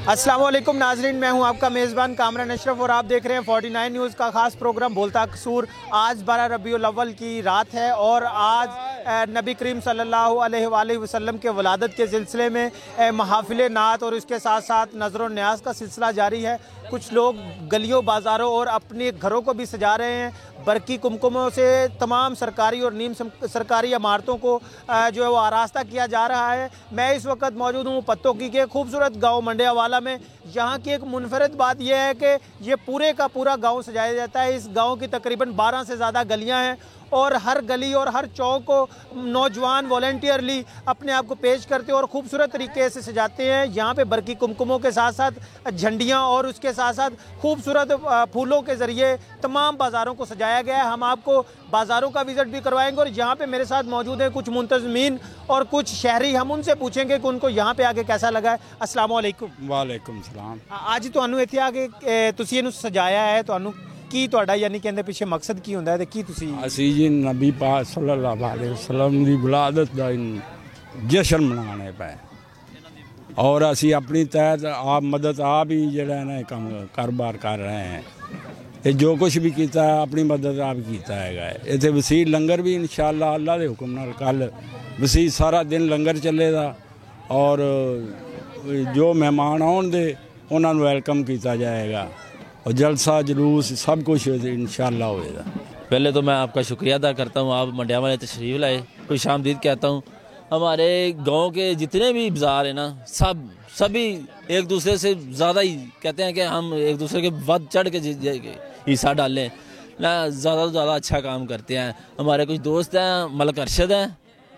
अस्सलाम वालेकुम नाजरीन, मैं हूं आपका मेज़बान कामरान अशरफ और आप देख रहे हैं 49 न्यूज़ का ख़ास प्रोग्राम बोलता कसूर। आज 12 रबीउल अव्वल की रात है और आज नबी करीम सल्लल्लाहु अलैहि वसल्लम के वलादत के सिलसिले में महफिल नात और इसके साथ साथ नज़र न्याज का सिलसिला जारी है। कुछ लोग गलियों बाज़ारों और अपने घरों को भी सजा रहे हैं। बरकी कुमकुमों से तमाम सरकारी और नीम सरकारी इमारतों को जो है वो आरास्ता किया जा रहा है। मैं इस वक्त मौजूद हूँ पत्तोकी के खूबसूरत गाँव मंडियावाला में। यहाँ की एक मुनफरद बात यह है कि ये पूरे का पूरा गाँव सजाया जाता है। इस गाँव की तकरीबन 12 से ज़्यादा गलियाँ हैं और हर गली और हर चौक को नौजवान वॉलंटियरली अपने आप को पेश करते हैं और ख़ूबसूरत तरीके से सजाते हैं। यहाँ पे बरकी कुमकुमों के साथ साथ झंडियाँ और उसके साथ साथ खूबसूरत फूलों के ज़रिए तमाम बाज़ारों को सजाया गया है। हम आपको बाज़ारों का विज़िट भी करवाएंगे और यहाँ पे मेरे साथ मौजूद हैं कुछ मुंतज़मीन और कुछ शहरी। हम उनसे पूछेंगे कि उनको यहाँ पे आके कैसा लगा है। अस्सलाम वालेकुम। वालेकुम सलाम। आज ਤੁਹਾਨੂੰ ਇੱਥੇ ਆ ਕੇ ਤੁਸੀਂ ਇਹਨੂੰ ਸਜਾਇਆ ਹੈ, ਤੁਹਾਨੂੰ ਕੀ ਤੁਹਾਡਾ ਯਾਨੀ ਕਿ ਇਹਦੇ ਪਿੱਛੇ ਮਕਸਦ ਕੀ ਹੁੰਦਾ ਹੈ ਤੇ ਕੀ ਤੁਸੀਂ ਅਸੀਂ ਜੀ ਨਬੀ ਪਾਕ ਸੱਲੱਲਾਹੁ अलैहि वसल्लम ਦੀ ਵਿਲਾਦਤ ਦਾ ਜਸ਼ਨ ਮਨਾਉਣੇ ਪਏ और ਅਸੀਂ ਆਪਣੀ ਤਹਿਤ ਆਪ ਮਦਦ ਆਪ ਹੀ ਜਿਹੜਾ ਨਾ ਕੰਮ ਕਾਰੋਬਾਰ ਕਰ ਰਹੇ ਹਾਂ। ਇਹ ਜੋ ਕੁਝ ਵੀ ਕੀਤਾ ਆਪਣੀ ਮਦਦ ਆਪ ਕੀਤਾ ਹੈਗਾ। ਇੱਥੇ ਵਸੀਲ ਲੰਗਰ ਵੀ ਇਨਸ਼ਾਅੱਲਾ ਅੱਲਾ ਦੇ ਹੁਕਮ ਨਾਲ ਕੱਲ ਵਸੀਲ ਸਾਰਾ ਦਿਨ ਲੰਗਰ ਚੱਲੇਗਾ और जो मेहमान आउणगे उन्होंने वेलकम किया जाएगा और जलसा जुलूस सब कुछ इंशाअल्लाह होएगा। पहले तो मैं आपका शुक्रिया अदा करता हूँ, आप मंडियावाला तशरीफ़ लाए। खुश आमदीद कहता हूँ। हमारे गांव के जितने भी बाज़ार हैं ना, सभी एक दूसरे से ज़्यादा ही कहते हैं कि हम एक दूसरे के बढ़ चढ़ के हिस्सा डालें ना, ज़्यादा से ज़्यादा अच्छा काम करते हैं। हमारे कुछ दोस्त हैं, मलिक अरशद हैं,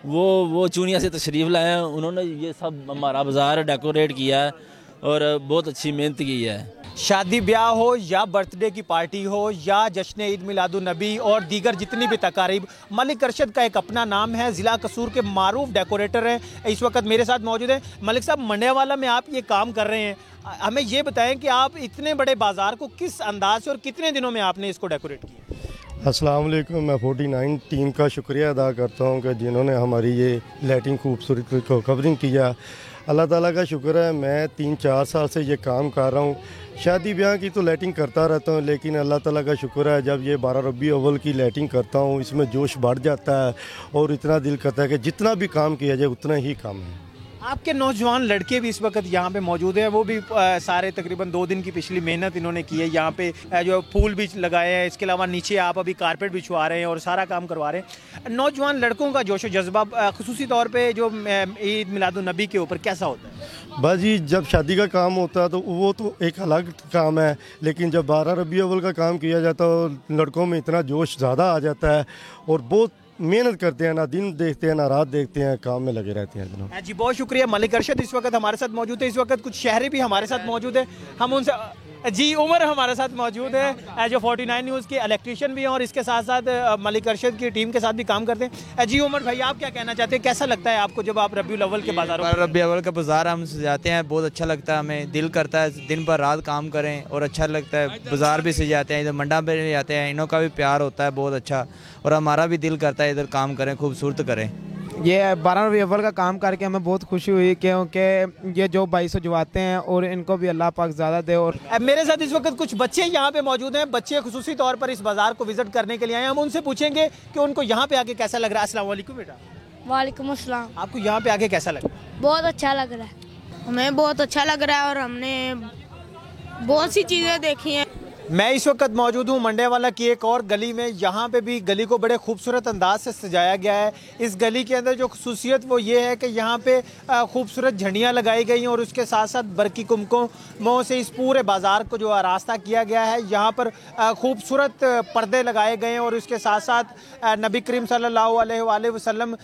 वो चूनिया से तशरीफ़ लाए हैं। उन्होंने ये सब हमारा बाज़ार डेकोरेट किया है और बहुत अच्छी मेहनत की है। शादी ब्याह हो या बर्थडे की पार्टी हो या जश्न ईद मिलादुन नबी और दीगर जितनी भी तकारीब, मलिक अरशद का एक अपना नाम है। ज़िला कसूर के मारूफ डेकोरेटर हैं, इस वक्त मेरे साथ मौजूद हैं। मलिक साहब, मंडियावाला में आप ये काम कर रहे हैं, हमें ये बताएं कि आप इतने बड़े बाज़ार को किस अंदाज से और कितने दिनों में आपने इसको डेकोरेट किया? अस्सलाम वालेकुम। मैं 49 टीम का शुक्रिया अदा करता हूं कि जिन्होंने हमारी ये लाइटिंग खूबसूरत को कवरिंग किया। अल्लाह ताला का शुक्र है, मैं 3-4 साल से ये काम कर रहा हूँ। शादी ब्याह की तो लाइटिंग करता रहता हूँ, लेकिन अल्लाह ताला का शुक्र है जब ये 12 रबी अव्वल की लाइटिंग करता हूँ इसमें जोश बढ़ जाता है और इतना दिल करता है कि जितना भी काम किया जाए उतना ही कम है। आपके नौजवान लड़के भी इस वक्त यहाँ पे मौजूद हैं, वो भी सारे तकरीबन 2 दिन की पिछली मेहनत इन्होंने की है। यहाँ पे जो फूल भी लगाए हैं, इसके अलावा नीचे आप अभी कारपेट बिछवा रहे हैं और सारा काम करवा रहे हैं। नौजवान लड़कों का जोश व जज्बा खुसूसी तौर पे जो ईद मिलादुन नबी के ऊपर कैसा होता है? बस जी, जब शादी का काम होता है तो वो तो एक अलग काम है, लेकिन जब 12 रबी अव्वल का काम किया जाता है तो लड़कों में इतना जोश ज़्यादा आ जाता है और बहुत मेहनत करते हैं, ना दिन देखते हैं ना रात देखते हैं, काम में लगे रहते हैं। जी बहुत शुक्रिया। मलिक अरशद इस वक्त हमारे साथ मौजूद है। इस वक्त कुछ शहरी भी हमारे साथ मौजूद है, हम उनसे जी उमर हमारे साथ मौजूद है जो 49 न्यूज़ के इलेक्ट्रीशियन भी हैं और इसके साथ साथ मलिक अरशद की टीम के साथ भी काम करते हैं। जी उमर भाई, आप क्या कहना चाहते हैं, कैसा लगता है आपको जब आप रबीउल अव्वल के बाजार रबी अव्वल का बाज़ार हम सजाते हैं? बहुत अच्छा लगता है, हमें दिल करता है दिन भर रात काम करें और अच्छा लगता है। बाज़ार भी सजाते हैं, इधर मंडा पे ले जाते हैं, इनों का भी प्यार होता है बहुत अच्छा और हमारा भी दिल करता है इधर काम करें, खूबसूरत करें। ये 12 रबी अव्वल का काम करके हमें बहुत खुशी हुई क्योंकि ये जो भाई सजवाते हैं और इनको भी अल्लाह पाक ज़्यादा दे। और मेरे साथ इस वक्त कुछ बच्चे यहाँ पे मौजूद हैं। बच्चे खुसूसी तौर पर इस बाज़ार को विजिट करने के लिए आए हैं। हम उनसे पूछेंगे कि उनको यहाँ पे आके कैसा लग रहा है। अस्सलाम वालेकुम बेटा। वालेकुम अस्सलाम। आपको यहाँ पे आके कैसा लग रहा है? बहुत अच्छा लग रहा है, हमें बहुत अच्छा लग रहा है और हमने बहुत सी चीज़ें देखी हैं। मैं इस वक्त मौजूद हूँ मंडियावाला की एक और गली में। यहाँ पे भी गली को बड़े खूबसूरत अंदाज से सजाया गया है। इस गली के अंदर जो खूसियत वो ये है कि यहाँ पे खूबसूरत झंडियाँ लगाई गई हैं और उसके साथ साथ बरकी कुमकुमों से इस पूरे बाज़ार को जो आरास्ता किया गया है। यहाँ पर खूबसूरत पर्दे लगाए गए हैं और उसके साथ साथ नबी करीम सल्लल्लाहु अलैहि वसल्लम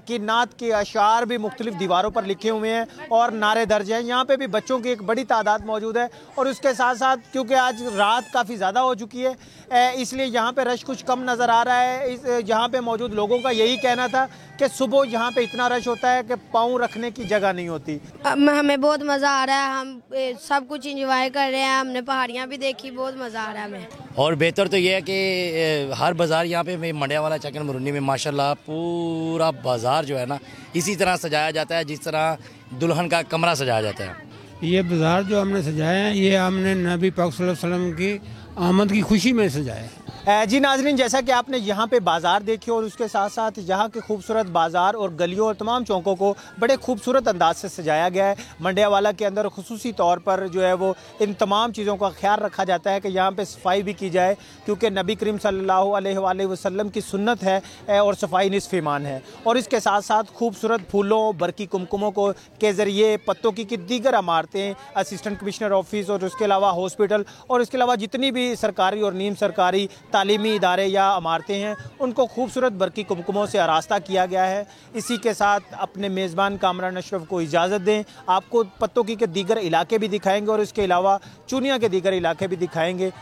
की नात के अशार भी मुख्तलिफ दीवारों पर लिखे हुए हैं और नारे दर्ज हैं। यहाँ पर भी बच्चों की एक बड़ी तादाद मौजूद है और उसके साथ साथ क्योंकि आज रात काफ़ी ज़्यादा हो चुकी है इसलिए यहाँ पे रश कुछ कम नज़र आ रहा है। यहाँ पे मौजूद लोगों का यही कहना था कि सुबह यहाँ पे इतना रश होता है कि पाँव रखने की जगह नहीं होती। हमें बहुत मज़ा आ रहा है, हम सब कुछ एंजॉय कर रहे हैं, हमने पहाड़ियाँ भी देखी, बहुत मज़ा आ रहा है हमें। और बेहतर तो ये है कि हर बाज़ार यहाँ पे मंडियावाला चकन मुरुन्नी में माशाल्लाह पूरा बाज़ार जो है ना इसी तरह सजाया जाता है जिस तरह दुल्हन का कमरा सजाया जाता है। ये बाज़ार जो हमने सजाया है ये हमने नबी पाक सल्लल्लाहु अलैहि वसल्लम की आमद की खुशी में सजाया है। जी नाजरीन, जैसा कि आपने यहाँ पे बाज़ार देखे और उसके साथ साथ यहाँ के खूबसूरत बाज़ार और गलियों और तमाम चौकों को बड़े खूबसूरत अंदाज से सजाया गया है। मंडियावाला के अंदर खुसूसी तौर पर जो है वो इन तमाम चीज़ों का ख्याल रखा जाता है कि यहाँ पे सफाई भी की जाए, क्योंकि नबी करीम सल्लल्लाहु अलैहि वसल्लम की सुन्नत है और सफाई निस्फ़ ईमान है। और इसके साथ साथ खूबसूरत फूलों, बरकी कुमकुमों को के ज़रिए पत्तों की दीगर इमारतें, असिस्टेंट कमिश्नर ऑफिस और उसके अलावा हॉस्पिटल और इसके अलावा जितनी भी सरकारी और नीम सरकारी तालीमी इदारे या इमारतें हैं उनको खूबसूरत बरकी कुमकुमों से आरास्ता किया गया है। इसी के साथ अपने मेज़बान कामरान अशरफ को इजाज़त दें। आपको पत्तों की के दीगर इलाके भी दिखाएंगे और इसके अलावा चुनिया के दीगर इलाके भी दिखाएंगे।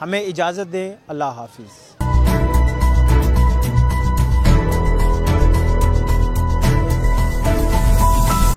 हमें इजाज़त दें। अल्लाह हाफिज़।